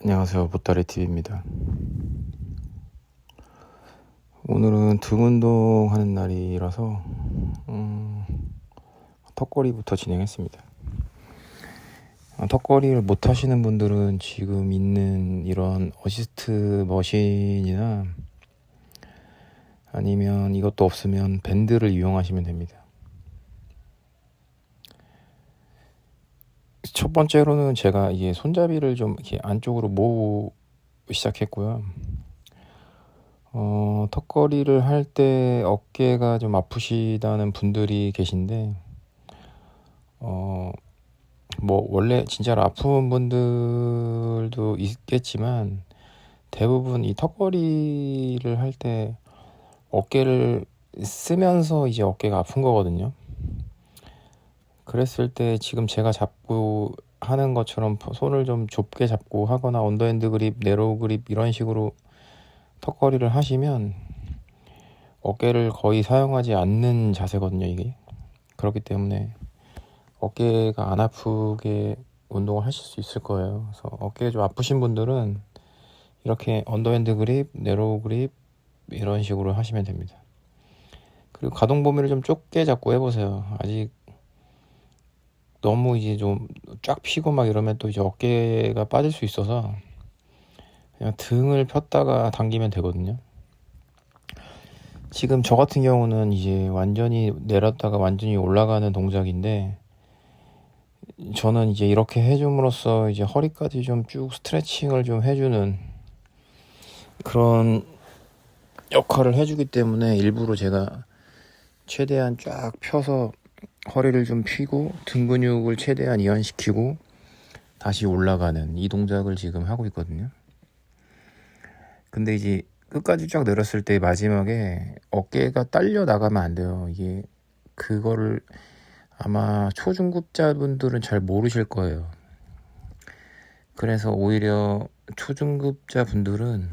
안녕하세요, 보따리TV입니다. 오늘은 등 운동하는 날이라서 턱걸이부터 진행했습니다. 턱걸이를 못 하시는 분들은 지금 있는 이런 어시스트 머신이나 아니면 이것도 없으면 밴드를 이용하시면 됩니다. 첫 번째로는 제가 이게 손잡이를 좀 이렇게 안쪽으로 모으고 시작했고요. 턱걸이를 할 때 어깨가 좀 아프시다는 분들이 계신데, 뭐 원래 진짜로 아픈 분들도 있겠지만 대부분 이 턱걸이를 할 때 어깨를 쓰면서 이제 어깨가 아픈 거거든요. 그랬을 때 지금 제가 잡고 하는 것처럼 손을 좀 좁게 잡고 하거나 언더핸드 그립, 네로우 그립 이런 식으로 턱걸이를 하시면 어깨를 거의 사용하지 않는 자세거든요, 이게. 그렇기 때문에 어깨가 안 아프게 운동을 하실 수 있을 거예요. 그래서 어깨가 좀 아프신 분들은 이렇게 언더핸드 그립, 네로우 그립 이런 식으로 하시면 됩니다. 그리고 가동 범위를 좀 좁게 잡고 해보세요. 아직 너무 이제 좀 쫙 피고 막 이러면 또 이제 어깨가 빠질 수 있어서 그냥 등을 폈다가 당기면 되거든요. 지금 저 같은 경우는 이제 완전히 내렸다가 완전히 올라가는 동작인데, 저는 이제 이렇게 해줌으로써 이제 허리까지 좀 쭉 스트레칭을 좀 해주는 그런 역할을 해주기 때문에 일부러 제가 최대한 쫙 펴서 허리를 좀 펴고 등 근육을 최대한 이완시키고 다시 올라가는 이 동작을 지금 하고 있거든요. 근데 이제 끝까지 쫙 내렸을 때 마지막에 어깨가 딸려 나가면 안 돼요. 이게 그거를 아마 초중급자분들은 잘 모르실 거예요. 그래서 오히려 초중급자분들은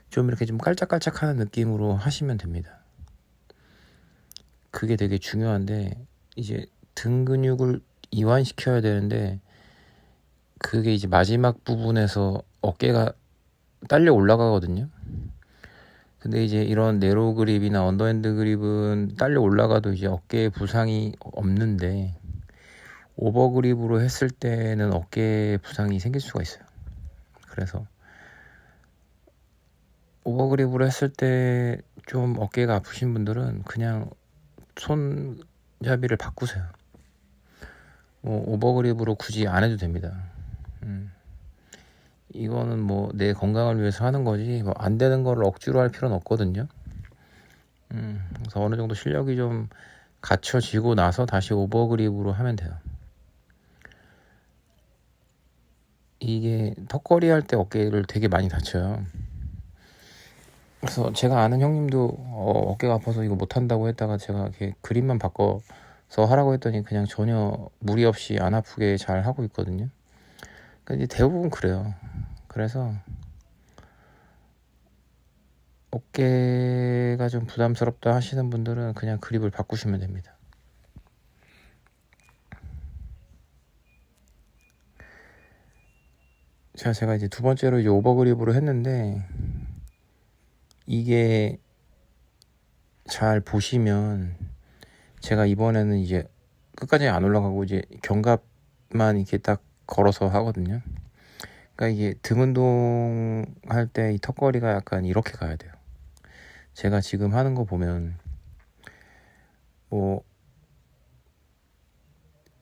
좀 이렇게 좀 깔짝깔짝하는 느낌으로 하시면 됩니다. 그게 되게 중요한데, 이제 등 근육을 이완시켜야 되는데 그게 이제 마지막 부분에서 어깨가 딸려 올라가거든요. 근데 이제 이런 네로우 그립이나 언더핸드 그립은 딸려 올라가도 이제 어깨에 부상이 없는데, 오버 그립으로 했을 때는 어깨에 부상이 생길 수가 있어요. 그래서 오버 그립으로 했을 때 좀 어깨가 아프신 분들은 그냥 손잡이를 바꾸세요. 오버 그립으로 굳이 안 해도 됩니다. 이거는 뭐 내 건강을 위해서 하는 거지 뭐 안 되는 거를 억지로 할 필요는 없거든요. 그래서 어느 정도 실력이 좀 갖춰지고 나서 다시 오버 그립으로 하면 돼요. 이게 턱걸이 할 때 어깨를 되게 많이 다쳐요. 그래서 제가 아는 형님도 어깨가 아파서 이거 못한다고 했다가 제가 이렇게 그립만 바꿔서 하라고 했더니 그냥 전혀 무리 없이 안 아프게 잘 하고 있거든요. 그러니까 이제 대부분 그래요. 그래서 어깨가 좀 부담스럽다 하시는 분들은 그냥 그립을 바꾸시면 됩니다. 제가 이제 두 번째로 이제 오버 그립으로 했는데, 이게 잘 보시면 제가 이번에는 이제 끝까지 안 올라가고 이제 견갑만 이렇게 딱 걸어서 하거든요. 그러니까 이게 등 운동 할 때 이 턱걸이가 약간 이렇게 가야 돼요. 제가 지금 하는 거 보면 뭐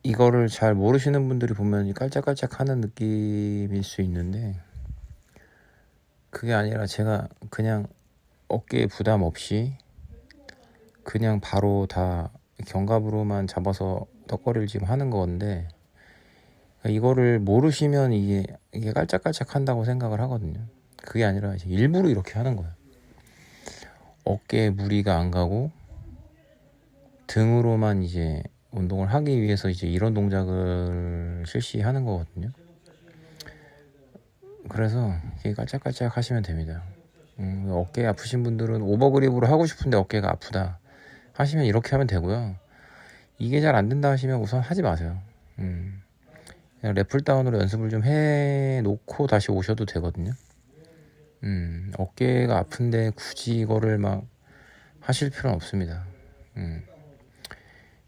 이거를 잘 모르시는 분들이 보면 깔짝깔짝 하는 느낌일 수 있는데, 그게 아니라 제가 그냥 어깨에 부담 없이 그냥 바로 다 견갑으로만 잡아서 턱걸이를 지금 하는 건데, 이거를 모르시면 이게 깔짝깔짝 한다고 생각을 하거든요. 그게 아니라 이제 일부러 이렇게 하는 거예요. 어깨에 무리가 안 가고 등으로만 이제 운동을 하기 위해서 이제 이런 동작을 실시하는 거거든요. 그래서 이게 깔짝깔짝 하시면 됩니다. 어깨 아프신 분들은 오버그립으로 하고 싶은데 어깨가 아프다 하시면 이렇게 하면 되고요. 이게 잘 안 된다 하시면 우선 하지 마세요. 그냥 래플다운으로 연습을 좀 해놓고 다시 오셔도 되거든요. 어깨가 아픈데 굳이 이거를 막 하실 필요는 없습니다.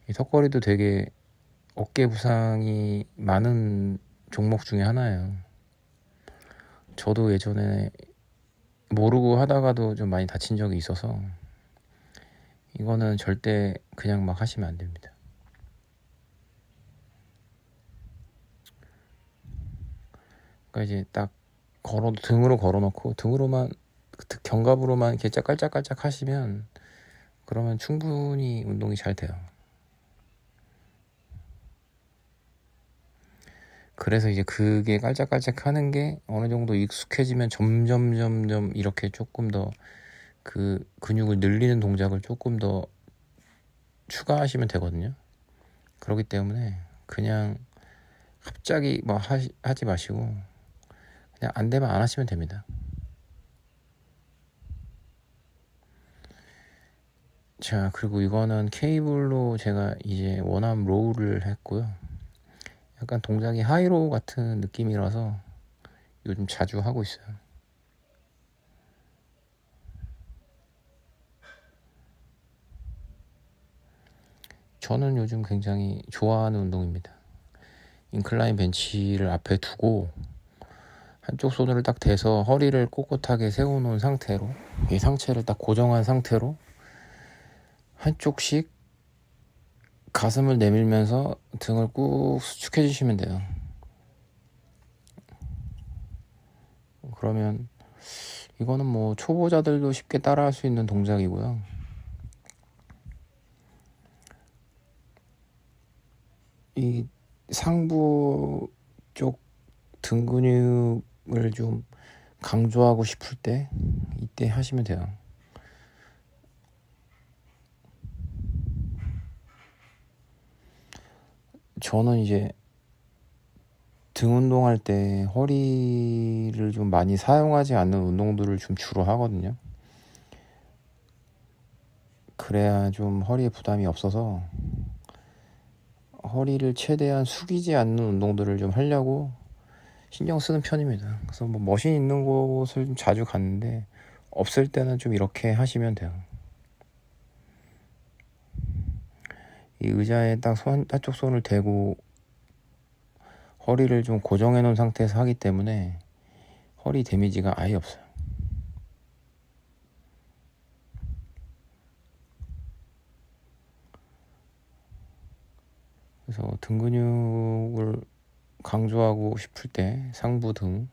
이 턱걸이도 되게 어깨 부상이 많은 종목 중에 하나예요. 저도 예전에 모르고 하다가도 좀 많이 다친 적이 있어서 이거는 절대 그냥 막 하시면 안 됩니다. 그러니까 이제 딱 등으로 걸어놓고 등으로만 견갑으로만 이렇게 깔짝깔짝 하시면 그러면 충분히 운동이 잘 돼요. 그래서 이제 그게 깔짝깔짝 하는 게 어느 정도 익숙해지면 점점 이렇게 조금 더 그 근육을 늘리는 동작을 조금 더 추가하시면 되거든요. 그렇기 때문에 그냥 갑자기 뭐 하지 마시고 그냥 안 되면 안 하시면 됩니다. 자, 그리고 이거는 케이블로 제가 이제 원암 로우를 했고요. 약간 동작이 하이로우 같은 느낌이라서 요즘 자주 하고 있어요. 저는 요즘 굉장히 좋아하는 운동입니다. 인클라인 벤치를 앞에 두고 한쪽 손으로 딱 대서 허리를 꼿꼿하게 세워놓은 상태로 이 상체를 딱 고정한 상태로 한쪽씩 가슴을 내밀면서 등을 꾹 수축해 주시면 돼요. 그러면 이거는 뭐 초보자들도 쉽게 따라할 수 있는 동작이고요. 이 상부 쪽 등 근육을 좀 강조하고 싶을 때 이때 하시면 돼요. 저는 이제 등 운동할 때 허리를 좀 많이 사용하지 않는 운동들을 좀 주로 하거든요. 그래야 좀 허리에 부담이 없어서 허리를 최대한 숙이지 않는 운동들을 좀 하려고 신경 쓰는 편입니다. 그래서 뭐 머신 있는 곳을 좀 자주 갔는데 없을 때는 좀 이렇게 하시면 돼요. 이 의자에 딱 한쪽 손을 대고 허리를 좀 고정해 놓은 상태에서 하기 때문에 허리 데미지가 아예 없어요. 그래서 등 근육을 강조하고 싶을 때 상부 등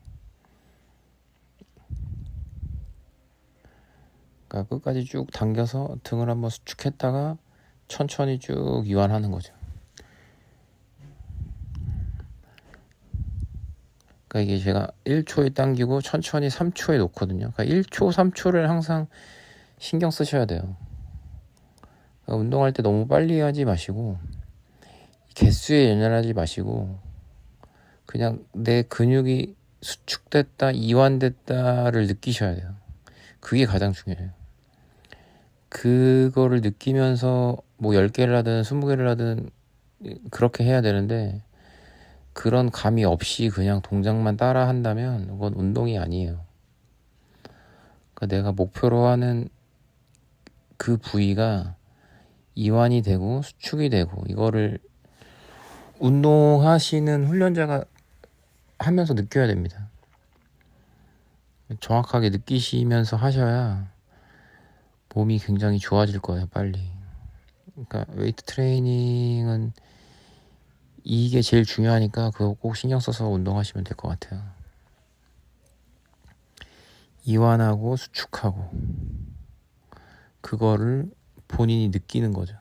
그러니까 끝까지 쭉 당겨서 등을 한번 수축했다가 천천히 쭉 이완하는 거죠. 그러니까 이게 제가 1초에 당기고 천천히 3초에 놓거든요. 그러니까 1초, 3초를 항상 신경 쓰셔야 돼요. 그러니까 운동할 때 너무 빨리 하지 마시고 개수에 연연하지 마시고 그냥 내 근육이 수축됐다, 이완됐다를 느끼셔야 돼요. 그게 가장 중요해요. 그거를 느끼면서 뭐 10개를 하든 20개를 하든 그렇게 해야 되는데 그런 감이 없이 그냥 동작만 따라 한다면 그건 운동이 아니에요. 그러니까 내가 목표로 하는 그 부위가 이완이 되고 수축이 되고 이거를 운동하시는 훈련자가 하면서 느껴야 됩니다. 정확하게 느끼시면서 하셔야 몸이 굉장히 좋아질 거예요, 빨리. 그러니까 웨이트 트레이닝은 이게 제일 중요하니까 그거 꼭 신경 써서 운동하시면 될 것 같아요. 이완하고 수축하고 그거를 본인이 느끼는 거죠.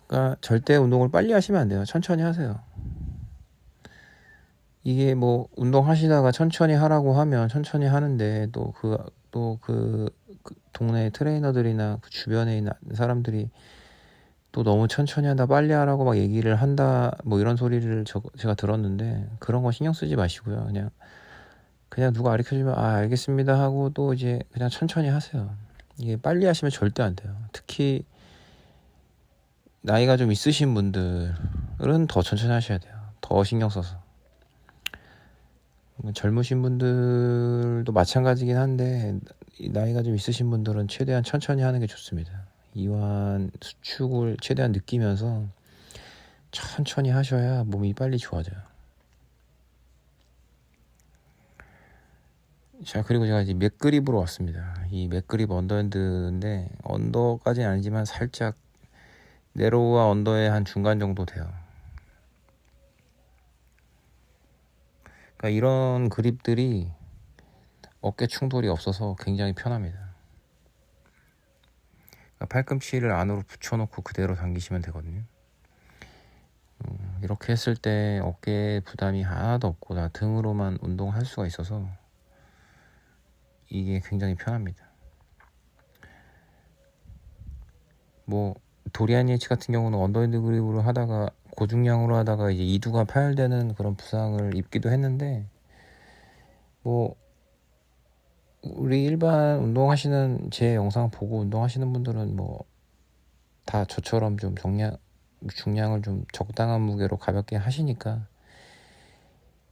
그러니까 절대 운동을 빨리 하시면 안 돼요. 천천히 하세요. 이게 뭐 운동하시다가 천천히 하라고 하면 천천히 하는데 또 그 동네 트레이너들이나 그 주변에 있는 사람들이 또 너무 천천히 한다 빨리 하라고 막 얘기를 한다 뭐 이런 소리를 제가 들었는데 그런 거 신경 쓰지 마시고요. 그냥 누가 가르쳐주면 알겠습니다 하고 또 이제 그냥 천천히 하세요. 이게 빨리 하시면 절대 안 돼요. 특히 나이가 좀 있으신 분들은 더 천천히 하셔야 돼요. 더 신경 써서. 젊으신 분들도 마찬가지긴 한데 나이가 좀 있으신 분들은 최대한 천천히 하는 게 좋습니다. 이완 수축을 최대한 느끼면서 천천히 하셔야 몸이 빨리 좋아져요. 자, 그리고 제가 이제 맥그립으로 왔습니다. 이 맥그립 언더핸드인데 언더까지는 아니지만 살짝 네로우와 언더의 한 중간 정도 돼요. 그러니까 이런 그립들이 어깨 충돌이 없어서 굉장히 편합니다. 그러니까 팔꿈치를 안으로 붙여놓고 그대로 당기시면 되거든요. 이렇게 했을 때 어깨에 부담이 하나도 없고 다 등으로만 운동할 수가 있어서 이게 굉장히 편합니다. 뭐 도리안 예치 같은 경우는 언더핸드 그립으로 하다가 고중량으로 하다가 이제 이두가 파열되는 그런 부상을 입기도 했는데 뭐 우리 일반 운동하시는 제 영상 보고 운동하시는 분들은 뭐 다 저처럼 좀 중량을 좀 적당한 무게로 가볍게 하시니까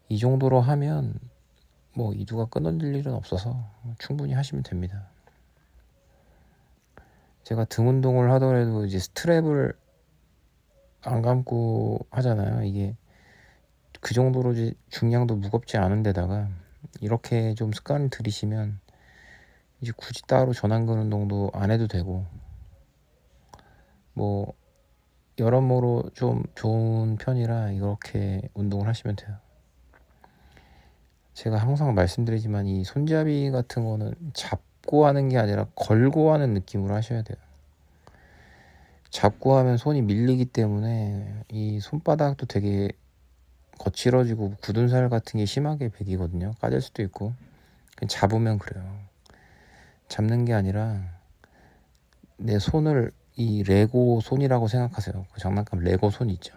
이 정도로 하면 뭐 이두가 끊어질 일은 없어서 충분히 하시면 됩니다. 제가 등 운동을 하더라도 이제 스트랩을 안 감고 하잖아요. 이게 그 정도로 이제 중량도 무겁지 않은 데다가 이렇게 좀 습관을 들이시면 이제 굳이 따로 전완근 운동도 안 해도 되고 뭐 여러모로 좀 좋은 편이라 이렇게 운동을 하시면 돼요. 제가 항상 말씀드리지만 이 손잡이 같은 거는 잡고 하는 게 아니라 걸고 하는 느낌으로 하셔야 돼요. 잡고 하면 손이 밀리기 때문에 이 손바닥도 되게 거칠어지고 굳은 살 같은 게 심하게 배기거든요. 까질 수도 있고. 그냥 잡으면 그래요. 잡는 게 아니라 내 손을 이 레고 손이라고 생각하세요. 그 장난감 레고 손 있죠.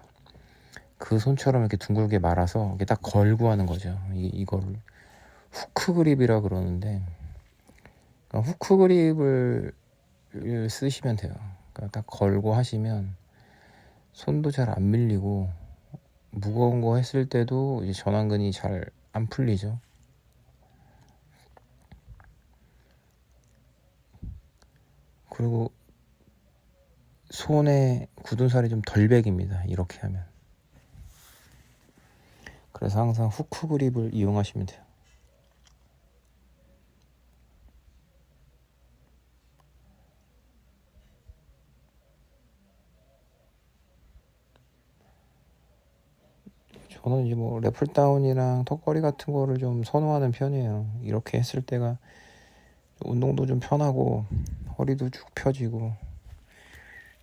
그 손처럼 이렇게 둥글게 말아서 이게 딱 걸고 하는 거죠. 이거를 후크 그립이라 그러는데 그러니까 후크 그립을 쓰시면 돼요. 그러니까 딱 걸고 하시면 손도 잘 안 밀리고 무거운 거 했을 때도 이제 전완근이 잘 안 풀리죠. 그리고 손에 굳은 살이 좀 덜 배깁니다. 이렇게 하면. 그래서 항상 후크 그립을 이용하시면 돼요. 저는 이제 뭐 래플다운이랑 턱걸이 같은 거를 좀 선호하는 편이에요. 이렇게 했을 때가 운동도 좀 편하고 허리도 쭉 펴지고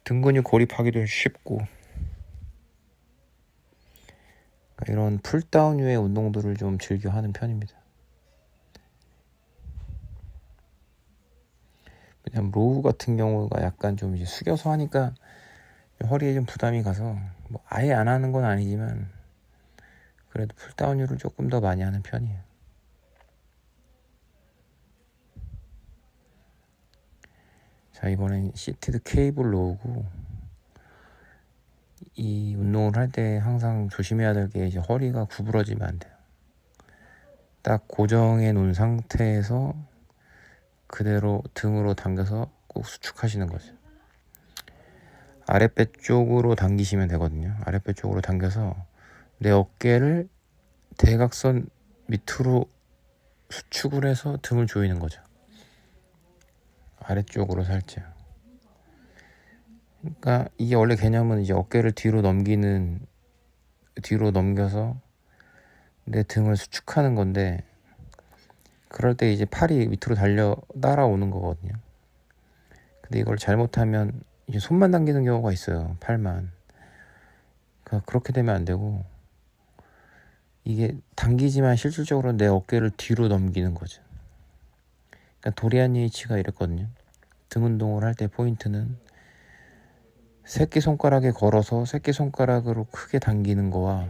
등 근육 고립하기도 쉽고 그러니까 이런 풀다운류의 운동들을 좀 즐겨 하는 편입니다. 왜냐면 로우 같은 경우가 약간 좀 이제 숙여서 하니까 허리에 좀 부담이 가서 뭐 아예 안 하는 건 아니지만 그래도 풀다운류를 조금 더 많이 하는 편이에요. 자, 이번엔 시티드 케이블 로우고 이 운동을 할 때 항상 조심해야 될 게 이제 허리가 구부러지면 안 돼요. 딱 고정해 놓은 상태에서 그대로 등으로 당겨서 꼭 수축하시는 거죠. 아랫배 쪽으로 당기시면 되거든요. 아랫배 쪽으로 당겨서 내 어깨를 대각선 밑으로 수축을 해서 등을 조이는 거죠. 아래쪽으로 살짝. 그러니까 이게 원래 개념은 이제 어깨를 뒤로 넘겨서 내 등을 수축하는 건데 그럴 때 이제 팔이 밑으로 따라오는 거거든요. 근데 이걸 잘못하면 이제 손만 당기는 경우가 있어요. 팔만. 그러니까 그렇게 되면 안 되고 이게 당기지만 실질적으로 내 어깨를 뒤로 넘기는 거죠. 그러니까 도리안 예이치가 이랬거든요. 등 운동을 할 때 포인트는 새끼손가락에 걸어서 새끼손가락으로 크게 당기는 거와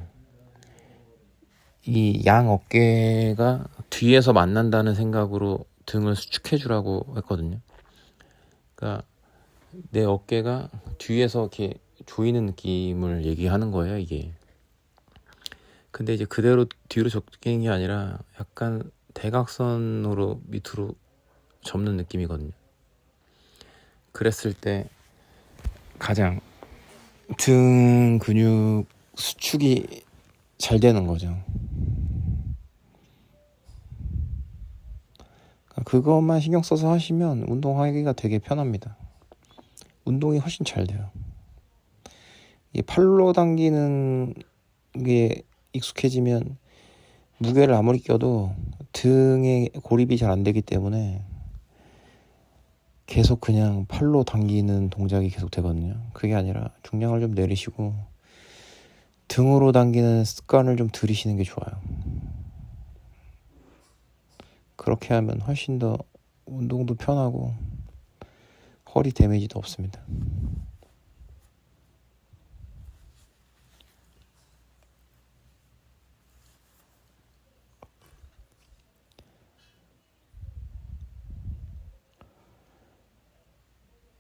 이 양 어깨가 뒤에서 만난다는 생각으로 등을 수축해 주라고 했거든요. 그러니까 내 어깨가 뒤에서 이렇게 조이는 느낌을 얘기하는 거예요, 이게. 근데 이제 그대로 뒤로 접히는 게 아니라 약간 대각선으로 밑으로 접는 느낌이거든요. 그랬을 때 가장 등 근육 수축이 잘 되는 거죠. 그것만 신경 써서 하시면 운동하기가 되게 편합니다. 운동이 훨씬 잘 돼요. 이 팔로 당기는 게 익숙해지면 무게를 아무리 껴도 등에 고립이 잘 안 되기 때문에 계속 그냥 팔로 당기는 동작이 계속 되거든요. 그게 아니라 중량을 좀 내리시고 등으로 당기는 습관을 좀 들이시는 게 좋아요. 그렇게 하면 훨씬 더 운동도 편하고 허리 데미지도 없습니다.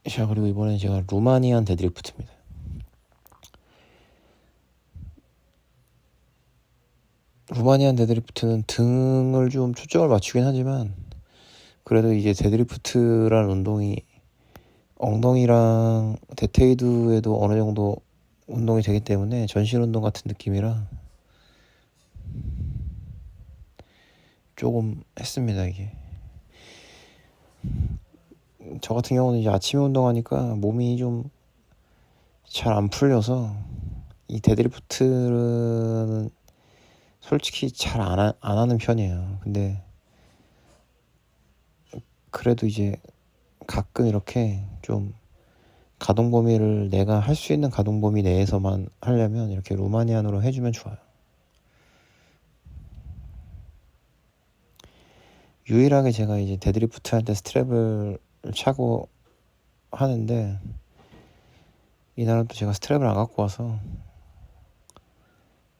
자, 그리고 이번엔 제가 루마니안 데드리프트입니다. 루마니안 데드리프트는 등을 좀 초점을 맞추긴 하지만 그래도 이제 데드리프트라는 운동이 엉덩이랑 데테이드에도 어느 정도 운동이 되기 때문에 전신 운동 같은 느낌이라 조금 했습니다. 이게 저 같은 경우는 이제 아침에 운동하니까 몸이 좀 잘 안 풀려서 이 데드리프트는 솔직히 잘 안 하는 편이에요. 근데 그래도 이제 가끔 이렇게 좀 가동 범위를 내가 할 수 있는 가동 범위 내에서만 하려면 이렇게 루마니안으로 해주면 좋아요. 유일하게 제가 이제 데드리프트 할 때 스트랩을 차고 하는데 이날은 또 제가 스트랩을 안 갖고 와서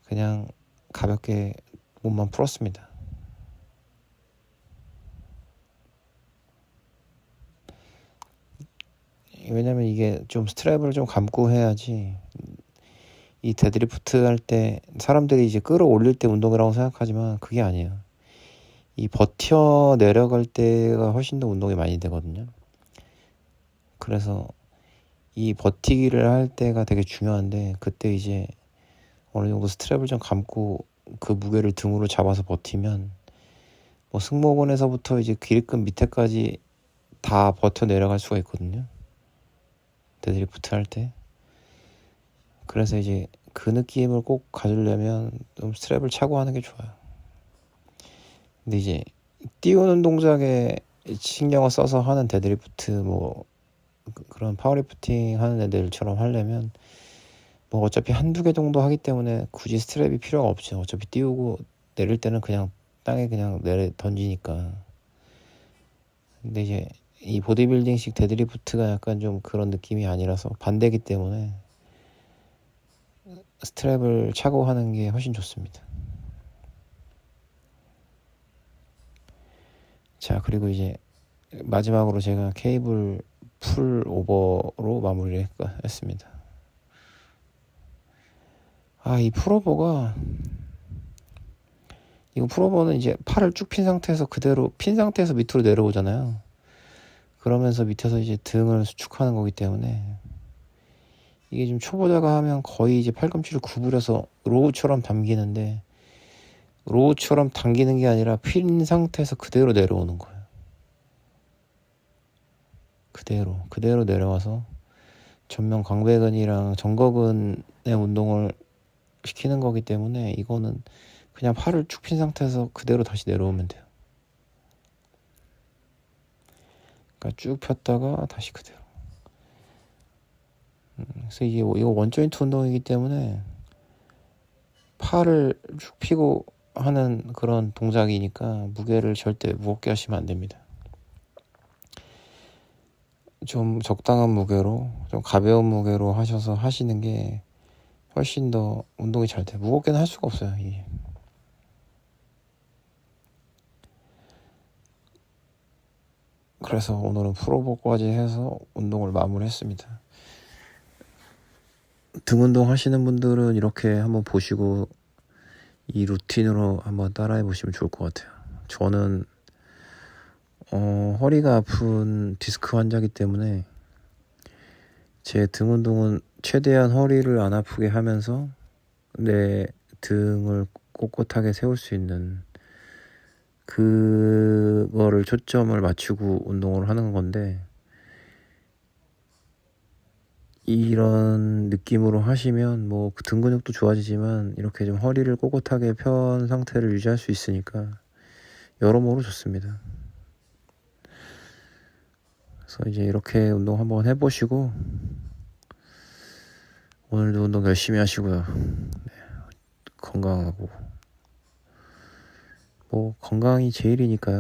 그냥 가볍게 몸만 풀었습니다. 왜냐면 이게 좀 스트랩을 좀 감고 해야지 이 데드리프트 할 때 사람들이 이제 끌어올릴 때 운동이라고 생각하지만 그게 아니에요. 이 버텨 내려갈 때가 훨씬 더 운동이 많이 되거든요. 그래서 이 버티기를 할 때가 되게 중요한데 그때 이제 어느 정도 스트랩을 좀 감고 그 무게를 등으로 잡아서 버티면 뭐 승모근에서부터 이제 귀립근 밑에까지 다 버텨 내려갈 수가 있거든요. 데드리프트 할 때. 그래서 이제 그 느낌을 꼭 가지려면 좀 스트랩을 차고 하는 게 좋아요. 근데 이제 띄우는 동작에 신경을 써서 하는 데드리프트 뭐 그런 파워리프팅 하는 애들처럼 하려면 뭐 어차피 한두 개 정도 하기 때문에 굳이 스트랩이 필요가 없죠. 어차피 띄우고 내릴 때는 그냥 땅에 그냥 내려 던지니까. 근데 이제 이 보디빌딩식 데드리프트가 약간 좀 그런 느낌이 아니라서 반대기 때문에 스트랩을 차고 하는 게 훨씬 좋습니다. 자, 그리고 이제 마지막으로 제가 케이블 풀 오버로 마무리를 했습니다. 이 풀오버가 이거 풀오버는 이제 팔을 쭉 핀 상태에서 그대로 핀 상태에서 밑으로 내려오잖아요. 그러면서 밑에서 이제 등을 수축하는 거기 때문에 이게 좀 초보자가 하면 거의 이제 팔꿈치를 구부려서 로우처럼 당기는데 로우처럼 당기는 게 아니라 핀 상태에서 그대로 내려오는 거예요. 그대로 내려와서 전면 광배근이랑 정거근의 운동을 시키는 거기 때문에 이거는 그냥 팔을 쭉 핀 상태에서 그대로 다시 내려오면 돼요. 그러니까 쭉 폈다가 다시 그대로. 그래서 이거 원조인트 운동이기 때문에 팔을 쭉 펴고 하는 그런 동작이니까 무게를 절대 무겁게 하시면 안 됩니다. 좀 적당한 무게로 좀 가벼운 무게로 하셔서 하시는 게 훨씬 더 운동이 잘 돼요. 무겁게는 할 수가 없어요. 이게. 그래서 오늘은 풀오버까지 해서 운동을 마무리했습니다. 등 운동 하시는 분들은 이렇게 한번 보시고 이 루틴으로 한번 따라해 보시면 좋을 것 같아요. 저는 허리가 아픈 디스크 환자이기 때문에 제 등 운동은 최대한 허리를 안 아프게 하면서 내 등을 꼿꼿하게 세울 수 있는 그거를 초점을 맞추고 운동을 하는 건데, 이런 느낌으로 하시면 뭐 등 근육도 좋아지지만 이렇게 좀 허리를 꼿꼿하게 편 상태를 유지할 수 있으니까 여러모로 좋습니다. 그래서 이제 이렇게 운동 한번 해보시고 오늘도 운동 열심히 하시고요. 네, 건강하고 뭐 건강이 제일이니까요.